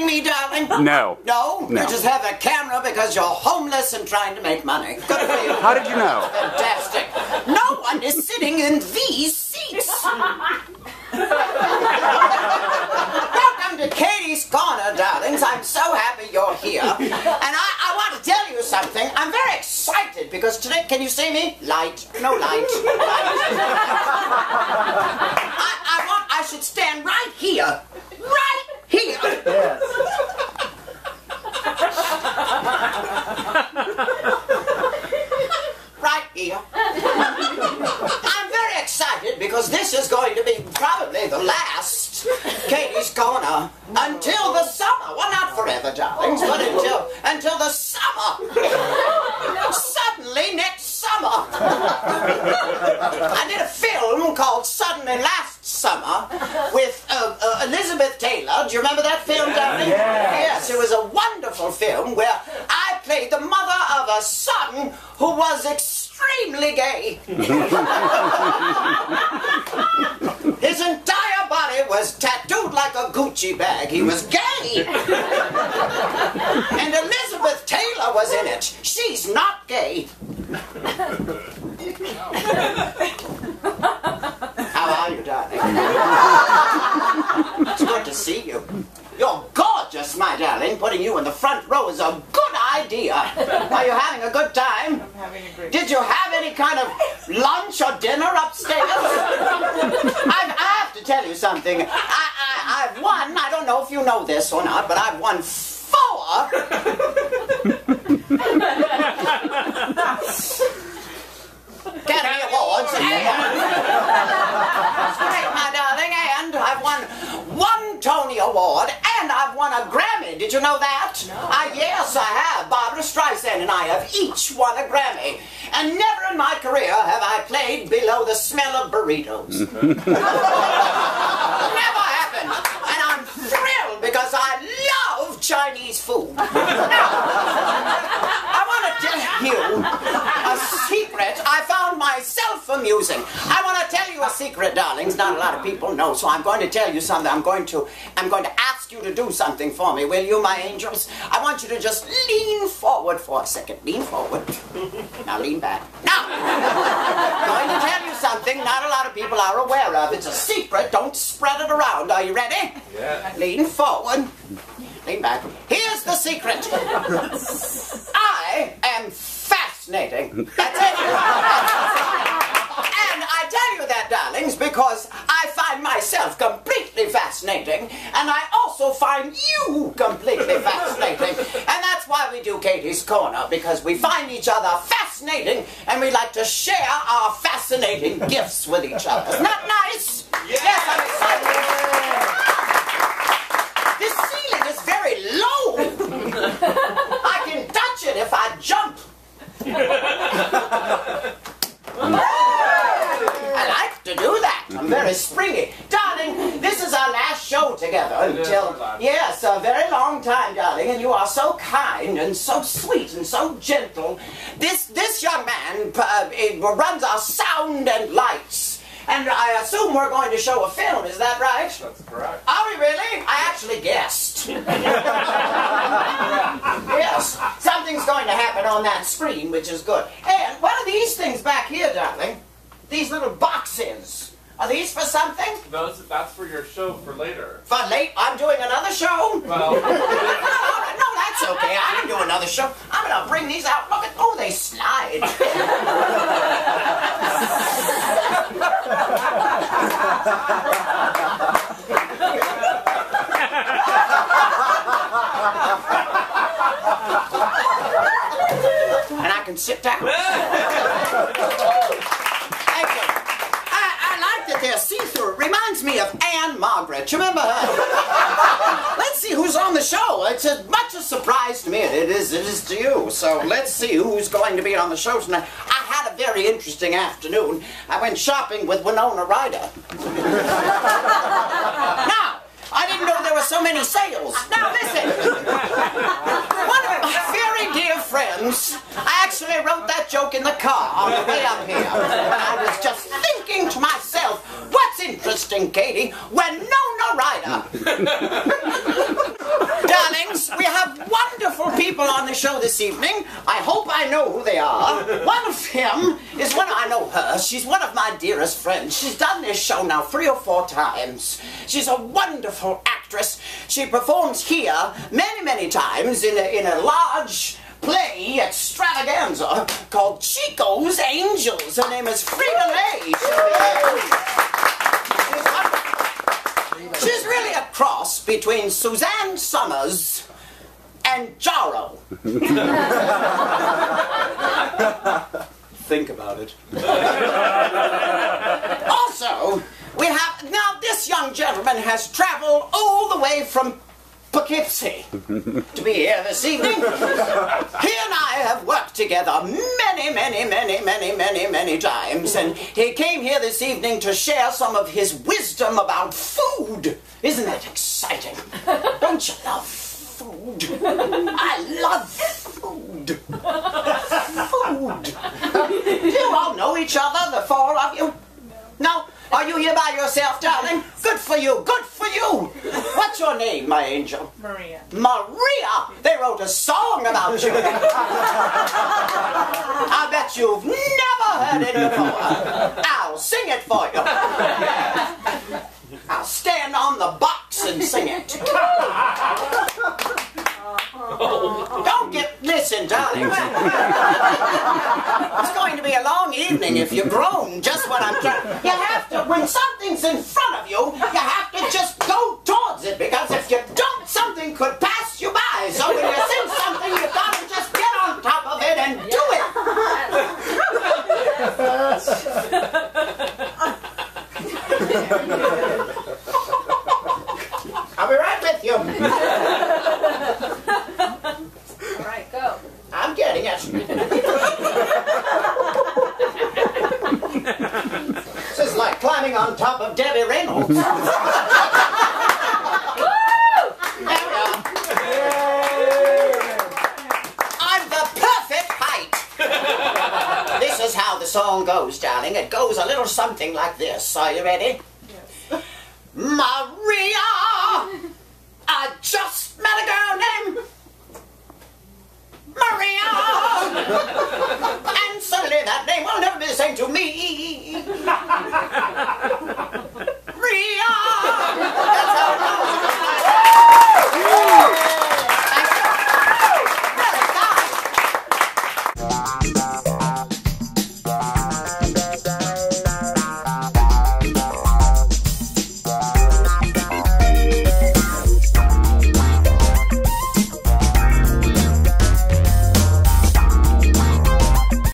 kidding me, darling? No. No? No. You just have a camera because you're homeless and trying to make money. Good for you. How did you know? Fantastic. No one is sitting in these seats. Welcome to Katie's Corner, darlings. I'm so happy you're here. And I want to tell you something. I'm very excited because today, can you see me? Light. No light. I should stand right here. Right here. Yes. Right here. I'm very excited because this is going to be probably the last Katie's Corner until the summer. Well, not forever, darlings, but until the summer. Suddenly next summer. I did a film called Suddenly Last Summer with Elizabeth Taylor. Do you remember that film, darling? Yes. Yes, it was a wonderful film where I played the mother of a son who was extremely gay. His entire body was tattooed like a Gucci bag. He was gay. And Elizabeth Taylor was in it. She's not gay. How are you, darling? It's good to see you. You're gorgeous, my darling. Putting you in the front row is a good idea. Are you having a good time? I'm having a great Did you have any kind of lunch or dinner upstairs? I have to tell you something. I've won, I don't know if you know this or not, but I've won 4 Academy Awards. That's great, my darling. And I've won 1 Tony Award, and I've won a Grammy. Did you know that? No. Yes, I have. Barbara Streisand and I have each won a Grammy. And never in my career have I played below the smell of burritos. Never happened. And I'm thrilled because I love Chinese food. Now, I want to tell you a secret. I found myself amusing. I want to tell you a secret, darlings. Not a lot of people know, so I'm going to tell you something. I'm going to ask you to do something for me, will you, my angels? I want you to just lean forward for a second. Lean forward. Now lean back. Now, I'm going to tell you something not a lot of people are aware of. It's a secret. Don't spread it around. Are you ready? Yeah. Lean forward. Lean back. Here's the secret. I am fascinating. That's it. And I tell you that, darlings, because I find myself completely fascinating, and I also find you completely fascinating. And that's why we do Katie's Corner, because we find each other fascinating, and we like to share our fascinating gifts with each other. Isn't that nice? Yes, I'm excited. This ceiling is very low. I can touch it if I jump. I like to do that. I'm very springy. Darling, this is our last show together until, yes, a very long time, darling, and you are so kind and so sweet and so gentle. This young man runs our sound and lights. And I assume we're going to show a film, is that right? That's correct. Are we really? I actually guessed. Yes, something's going to happen on that screen, which is good. And what are these things back here, darling? These little boxes. Are these for something? No, that's for your show for later. For late? I'm doing another show? Well, No, that's okay. I can do another show. I'm going to bring these out. Look at, oh, they slide. And I can sit down. Thank you. I like that they're see-through. It reminds me of Anne Margaret. You remember her? Let's see who's on the show. It's as much a surprise to me as it is to you. So let's see who's going to be on the show tonight. I had a very interesting afternoon. I went shopping with Winona Ryder. Now, I didn't know there were so many sales. Now listen. One of my very dear friends, I actually wrote that joke in the car on the way up here. And I was just thinking to myself, what's interesting, Katie, when Winona Ryder this evening. I hope I know who they are. One of them is I know her. She's one of my dearest friends. She's done this show now 3 or 4 times. She's a wonderful actress. She performs here many, many times in a large play extravaganza called Chico's Angels. Her name is Frida Lay. She's really a cross between Suzanne Summers and Jaro. Think about it. Also, we have, now this young gentleman has traveled all the way from Poughkeepsie to be here this evening. He and I have worked together many times, and he came here this evening to share some of his wisdom about food. Isn't that exciting? Don't you love food? I love food. Food. Do you all know each other, the 4 of you? No? Are you here by yourself, darling? Good for you, good for you. What's your name, my angel? Maria. Maria! They wrote a song about you. I bet you've never heard it before. I'll sing it for you. I'll stand on the box and sing it. Listen, darling. It's going to be a long evening if you groan just when I'm trying. You have to, when something's in front of you, you have to just go towards it, because if you don't, something could pass you by. So when you see something, you've got to just get on top of it and do it. I'll be right with you. All right, go. I'm getting it. This is like climbing on top of Debbie Reynolds. There we are. I'm the perfect height. This is how the song goes, darling. It goes a little something like this. Are you ready? Yes. Maria, I just met a girl named Maria, and suddenly that name will never be the same to me.